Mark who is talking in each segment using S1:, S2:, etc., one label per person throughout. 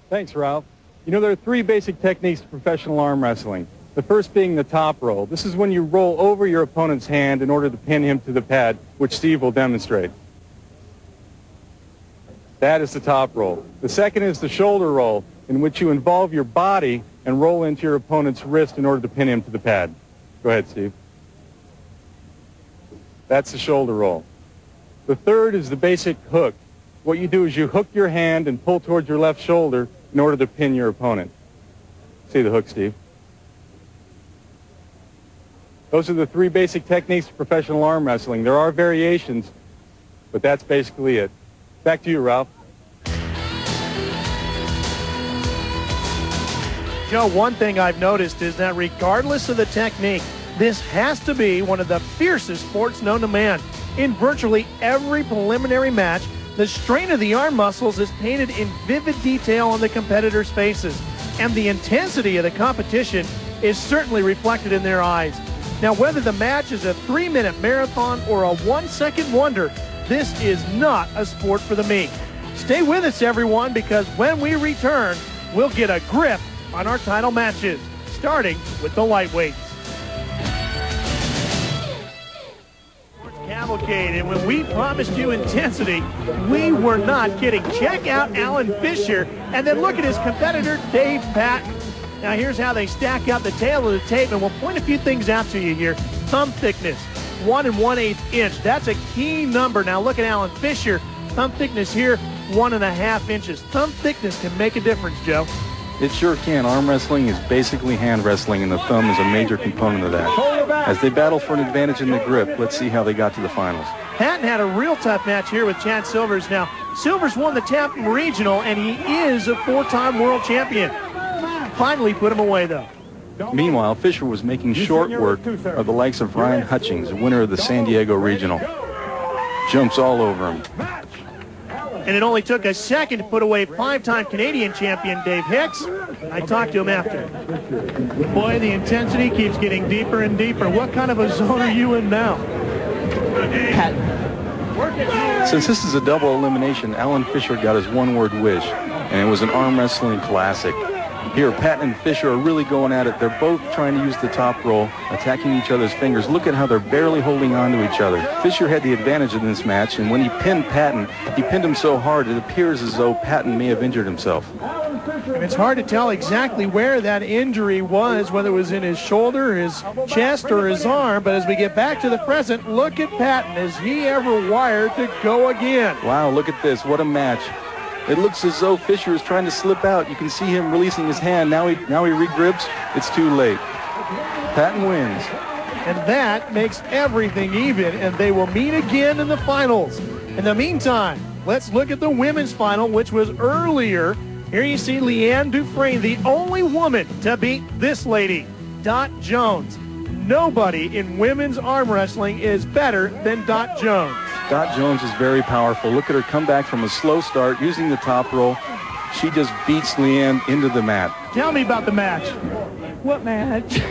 S1: Thanks, Ralph. You know, there are three basic techniques to professional arm wrestling. The first being the top roll. This is when you roll over your opponent's hand in order to pin him to the pad, which Steve will demonstrate. That is the top roll. The second is the shoulder roll, in which you involve your body and roll into your opponent's wrist in order to pin him to the pad. Go ahead, Steve. That's the shoulder roll. The third is the basic hook. What you do is you hook your hand and pull towards your left shoulder in order to pin your opponent. See the hook, Steve? Those are the three basic techniques of professional arm wrestling. There are variations, but that's basically it. Back to you, Ralph.
S2: Joe, one thing I've noticed is that regardless of the technique, this has to be one of the fiercest sports known to man. In virtually every preliminary match, the strain of the arm muscles is painted in vivid detail on the competitors' faces, and the intensity of the competition is certainly reflected in their eyes. Now, whether the match is a 3-minute marathon or a 1-second wonder, this is not a sport for the meek. Stay with us, everyone, because when we return, we'll get a grip on our title matches, starting with the lightweights. Cavalcade, and when we promised you intensity, we were not kidding. Check out Alan Fisher, and then look at his competitor, Dave Patton. Now here's how they stack up the tail of the tape, and we'll point a few things out to you here. Thumb thickness, 1 1/8 inch. That's a key number. Now look at Alan Fisher. Thumb thickness here, 1.5 inches. Thumb thickness can make a difference, Joe.
S1: It sure can. Arm wrestling is basically hand wrestling, and the thumb is a major component of that. As they battle for an advantage in the grip, let's see how they got to the finals.
S2: Patton had a real tough match here with Chad Silvers. Now, Silvers won the Tampa Regional, and he is a 4-time world champion. Finally put him away, though.
S1: Meanwhile, Fisher was making short work of the likes of Ryan Hutchings, winner of the San Diego Regional. Jumps all over him.
S2: And it only took a second to put away 5-time Canadian champion Dave Hicks. I talked to him after. Boy, the intensity keeps getting deeper and deeper. What kind of a zone are you in now?
S1: Since this is a double elimination, Alan Fisher got his one-word wish, and it was an arm wrestling classic. Here, Patton and Fisher are really going at it. They're both trying to use the top roll, attacking each other's fingers. Look at how they're barely holding on to each other. Fisher had the advantage in this match, and when he pinned Patton, he pinned him so hard it appears as though Patton may have injured himself.
S2: And it's hard to tell exactly where that injury was, whether it was in his shoulder, his chest, or his arm. But as we get back to the present, look at Patton. Is he ever wired to go again?
S1: Wow, look at this. What a match. It looks as though Fisher is trying to slip out. You can see him releasing his hand. Now he regrips. It's too late. Patton wins.
S2: And that makes everything even, and they will meet again in the finals. In the meantime, let's look at the women's final, which was earlier. Here you see Leanne Dufresne, the only woman to beat this lady, Dot Jones. Nobody in women's arm wrestling is better than Dot Jones.
S1: Dot Jones is very powerful. Look at her come back from a slow start using the top roll. She just beats Leanne into the mat.
S2: Tell me about the match.
S3: What match?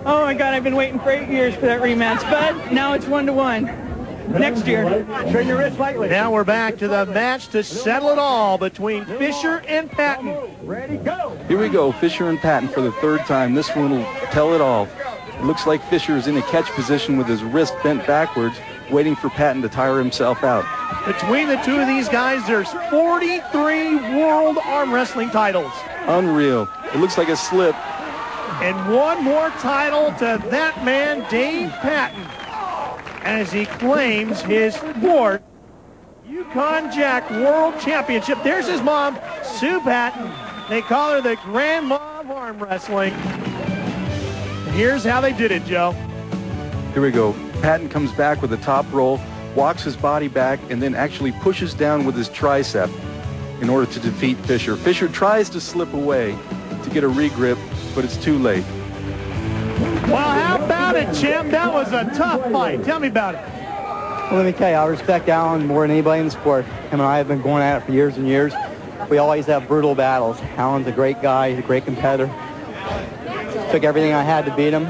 S3: Oh my God, I've been waiting for 8 years for that rematch, but now it's 1-1. Next year.
S2: Turn your wrist lightly. Now we're back to the match to settle it all between Fisher and Patton.
S1: Ready, go. Here we go, Fisher and Patton for the third time. This one will tell it all. It looks like Fisher is in a catch position with his wrist bent backwards, waiting for Patton to tire himself out.
S2: Between the two of these guys, there's 43 world arm wrestling titles.
S1: Unreal. It looks like a slip.
S2: And one more title to that man, Dave Patton, as he claims his fourth Yukon Jack World Championship. There's his mom, Sue Patton. They call her the grandma of arm wrestling. And here's how they did it, Joe.
S1: Here we go. Patton comes back with a top roll, walks his body back, and then actually pushes down with his tricep in order to defeat Fisher. Fisher tries to slip away to get a regrip, but it's too late.
S2: Well, how about it, champ? That was a tough fight. Tell me about it.
S4: Well, let me tell you, I respect Alan more than anybody in the sport. Him and I have been going at it for years and years. We always have brutal battles. Alan's a great guy. He's a great competitor. Took everything I had to beat him.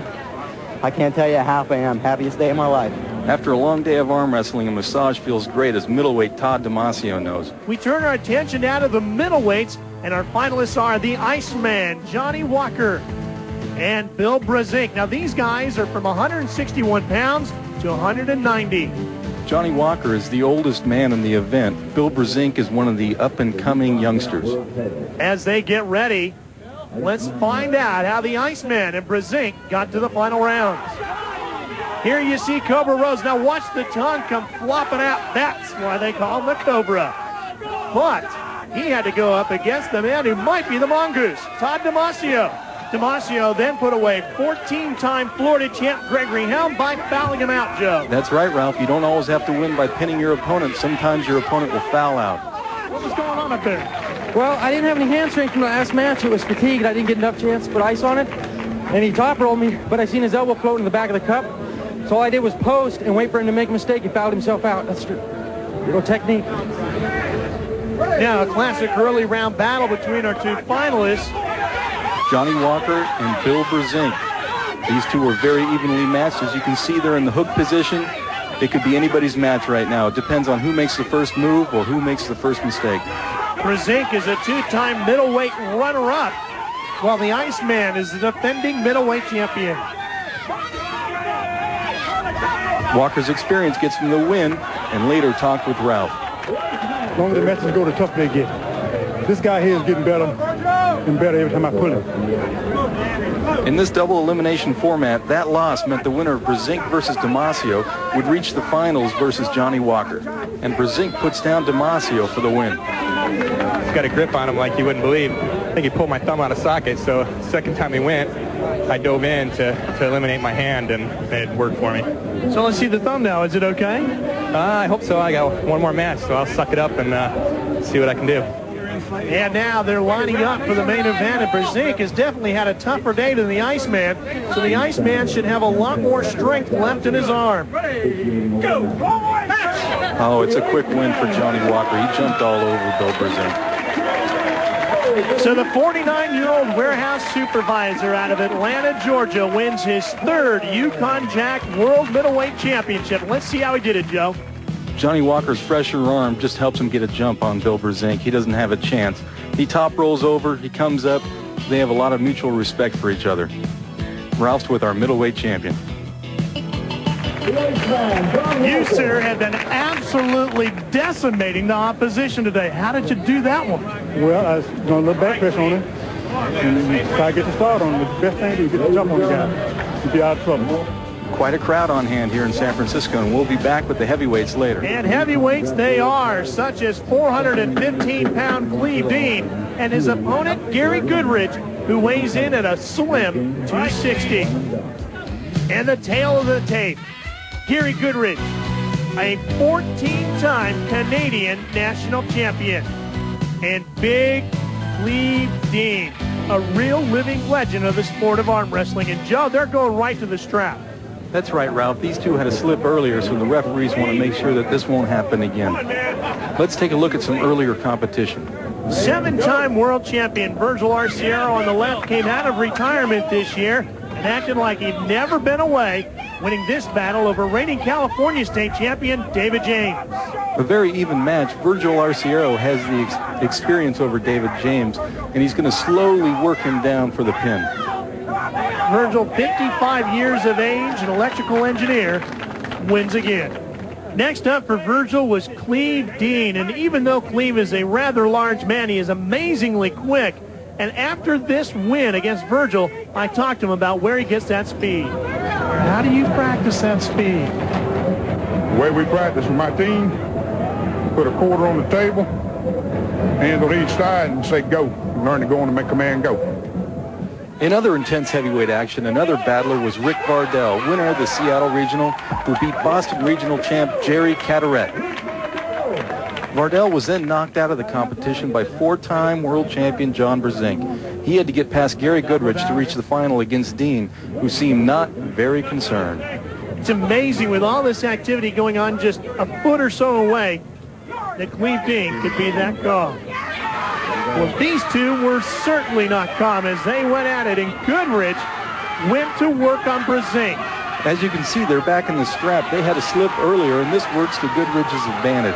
S4: I can't tell you how happy I am. Happiest day of my life.
S1: After a long day of arm wrestling, a massage feels great, as middleweight Todd Damasio knows.
S2: We turn our attention now to the middleweights, and our finalists are the Iceman, Johnny Walker, and Bill Brzezinski. Now, these guys are from 161 pounds to 190.
S1: Johnny Walker is the oldest man in the event. Bill Brzezinski is one of the up-and-coming youngsters.
S2: As they get ready, let's find out how the Iceman and Brzezinski got to the final rounds. Here you see Cobra Rose. Now watch the tongue come flopping out. That's why they call him the Cobra. But he had to go up against the man who might be the mongoose, Todd Damasio. Damasio then put away 14-time Florida champ Gregory Helm by fouling him out, Joe.
S1: That's right, Ralph. You don't always have to win by pinning your opponent. Sometimes your opponent will foul out.
S2: What was going on up there?
S5: Well, I didn't have any hand strength from the last match. It was fatigued. I didn't get enough chance to put ice on it. And he top rolled me, but I seen his elbow floating in the back of the cup. So all I did was post and wait for him to make a mistake. He fouled himself out. That's little technique.
S2: Now a classic early round battle between our two finalists.
S1: Johnny Walker and Bill Brzezinski. These two were very evenly matched. As you can see, they're in the hook position. It could be anybody's match right now. It depends on who makes the first move or who makes the first mistake.
S2: Brzezinski is a two-time middleweight runner-up, while the Iceman is the defending middleweight champion.
S1: Walker's experience gets him the win, and later talked with Ralph.
S6: As long as the matches go, the tougher they get. This guy here is getting better and better every time I pull him.
S1: In this double elimination format, that loss meant the winner of Brzezinski versus Damasio would reach the finals versus Johnny Walker. And Brzezinski puts down Damasio for the win.
S7: He's got a grip on him like you wouldn't believe. I think he pulled my thumb out of socket, so second time he went, I dove in to eliminate my hand, and it worked for me.
S2: So let's see the thumb now. Is it okay?
S7: I hope so. I got one more match, so I'll suck it up and see what I can do.
S2: And now they're lining up for the main event, and Brzezinski has definitely had a tougher day than the Iceman, so the Iceman should have a lot more strength left in his arm.
S1: Oh, it's a quick win for Johnny Walker. He jumped all over Bill Brzezinski.
S2: So the 49-year-old warehouse supervisor out of Atlanta, Georgia, wins his third Yukon Jack World Middleweight Championship. Let's see how he did it, Joe.
S1: Johnny Walker's fresher arm just helps him get a jump on Bill Brzezinski. He doesn't have a chance. He top rolls over, he comes up. They have a lot of mutual respect for each other. Ralph's with our middleweight champion.
S2: You, sir, have been absolutely decimating the opposition today. How did you do that one?
S6: Well, I was doing a little back press on him and try to get the start on him. The best thing is get the jump on the guy to be out of trouble.
S1: Quite a crowd on hand here in San Francisco, and we'll be back with the heavyweights later.
S2: And heavyweights they are, such as 415-pound Cleve Dean and his opponent, Gary Goodrich, who weighs in at a slim 260. And the tail of the tape, Gary Goodrich, a 14-time Canadian national champion. And Big Cleve Dean, a real living legend of the sport of arm wrestling. And Joe, they're going right to the strap.
S1: That's right, Ralph. These two had a slip earlier, so the referees want to make sure that this won't happen again. Let's take a look at some earlier competition.
S2: 7-time world champion Virgil Arciero on the left came out of retirement this year and acted like he'd never been away, winning this battle over reigning California state champion David James.
S1: A very even match. Virgil Arciero has the experience over David James, and he's going to slowly work him down for the pin.
S2: Virgil, 55 years of age, an electrical engineer, wins again. Next up for Virgil was Cleve Dean, and even though Cleve is a rather large man, he is amazingly quick. And after this win against Virgil, I talked to him about where he gets that speed. How do you practice that speed?
S6: The way we practice with my team, put a quarter on the table, hands on each side, and say go. Learn to go on and make a man go.
S1: In other intense heavyweight action, another battler was Rick Vardell, winner of the Seattle Regional, who beat Boston Regional champ Jerry Caderet. Vardell was then knocked out of the competition by 4-time world champion John Brzezinski. He had to get past Gary Goodrich to reach the final against Dean, who seemed not very concerned.
S2: It's amazing with all this activity going on just a foot or so away that Cleve Dean could be that calm. Well, these two were certainly not calm as they went at it, and Goodrich went to work on Brzezinski.
S1: As you can see, they're back in the strap. They had a slip earlier, and this works to Goodrich's advantage.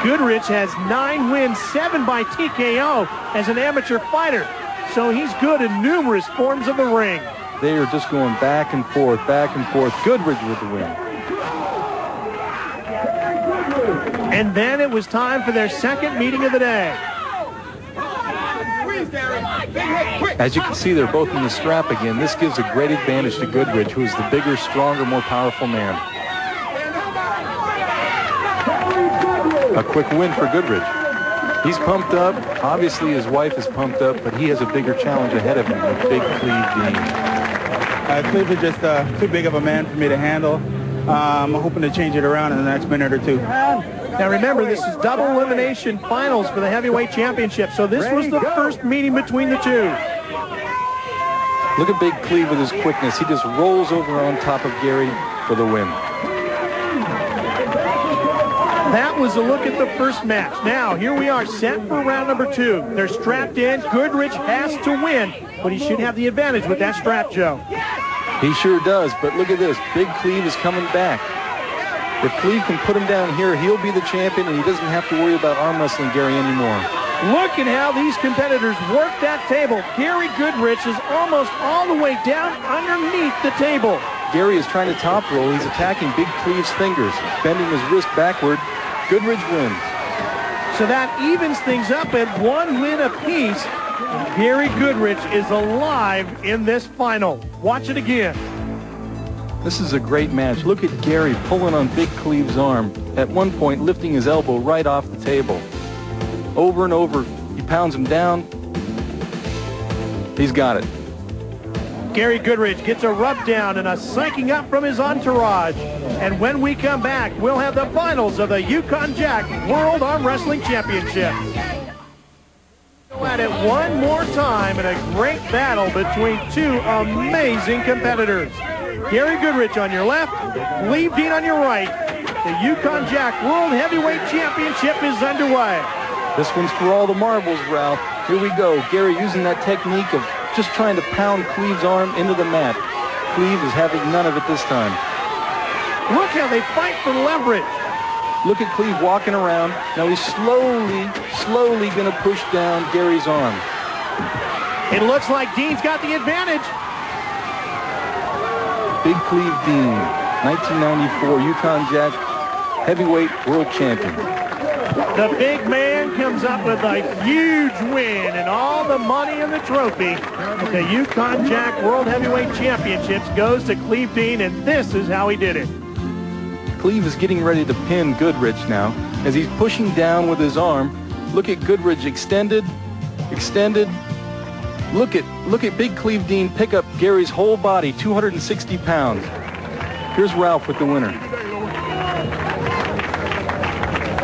S2: Goodrich has 9 wins, 7 by TKO as an amateur fighter. So he's good in numerous forms of the ring.
S1: They are just going back and forth, back and forth. Goodrich with the win.
S2: And then it was time for their second meeting of the day.
S1: As you can see, they're both in the strap again. This gives a great advantage to Goodrich, who is the bigger, stronger, more powerful man. A quick win for Goodrich. He's pumped up. Obviously, his wife is pumped up, but he has a bigger challenge ahead of him with Big Cleve Dean.
S8: Cleve is just too big of a man for me to handle. I'm hoping to change it around in the next minute or two.
S2: Now remember, this is double elimination finals for the heavyweight championship, so this was the first meeting between the two.
S1: Look at Big Cleve with his quickness. He just rolls over on top of Gary for the win.
S2: That was a look at the first match. Now, here we are set for round number 2. They're strapped in. Goodrich has to win, but he should have the advantage with that strap, Joe.
S1: He sure does, but look at this. Big Cleve is coming back. If Cleve can put him down here, he'll be the champion, and he doesn't have to worry about arm wrestling Gary anymore.
S2: Look at how these competitors work that table. Gary Goodrich is almost all the way down underneath the table.
S1: Gary is trying to top roll. He's attacking Big Cleve's fingers, bending his wrist backward. Goodrich wins.
S2: So that evens things up at 1 win apiece. Gary Goodrich is alive in this final. Watch it again.
S1: This is a great match. Look at Gary pulling on Big Cleve's arm, at one point lifting his elbow right off the table. Over and over, he pounds him down. He's got it.
S2: Gary Goodrich gets a rub down and a psyching up from his entourage. And when we come back, we'll have the finals of the Yukon Jack World Arm Wrestling Championship. Go at it one more time in a great battle between two amazing competitors. Gary Goodrich on your left, Cleve Dean on your right. The Yukon Jack World Heavyweight Championship is underway.
S1: This one's for all the marbles, Ralph. Here we go. Gary using that technique of just trying to pound Cleve's arm into the mat. Cleve is having none of it this time.
S2: Look how they fight for leverage.
S1: Look at Cleve walking around. Now he's slowly going to push down Gary's arm.
S2: It looks like Dean's got the advantage.
S1: Big Cleve Dean, 1994 Yukon Jack Heavyweight World Champion.
S2: The big man comes up with a huge win and all the money and the trophy. The Yukon Jack World Heavyweight Championships goes to Cleve Dean, and this is how he did it.
S1: Cleve is getting ready to pin Goodrich now as he's pushing down with his arm. Look at Goodrich extended. Look at Big Cleve Dean pick up Gary's whole body, 260 pounds. Here's Ralph with the winner.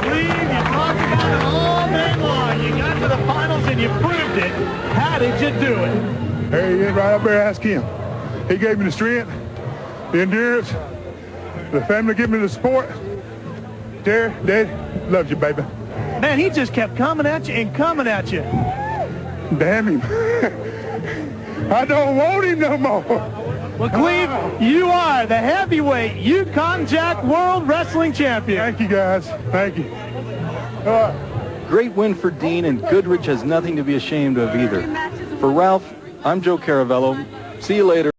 S2: Cleve, you talked about it all day long. You got to the finals and you proved it. How did you do it?
S6: There he is, right up there. Ask him. He gave me the strength, the endurance, the family gave me the support. Terry, Dad, loves you, baby.
S2: Man, he just kept coming at you and coming at you.
S6: Damn him. I don't want him no more.
S2: Well, Cleve, you are the heavyweight Yukon Jack World Wrestling Champion.
S6: Thank you, guys. Thank you.
S1: Great win for Dean, and Goodrich has nothing to be ashamed of either. For Ralph, I'm Joe Caravello. See you later.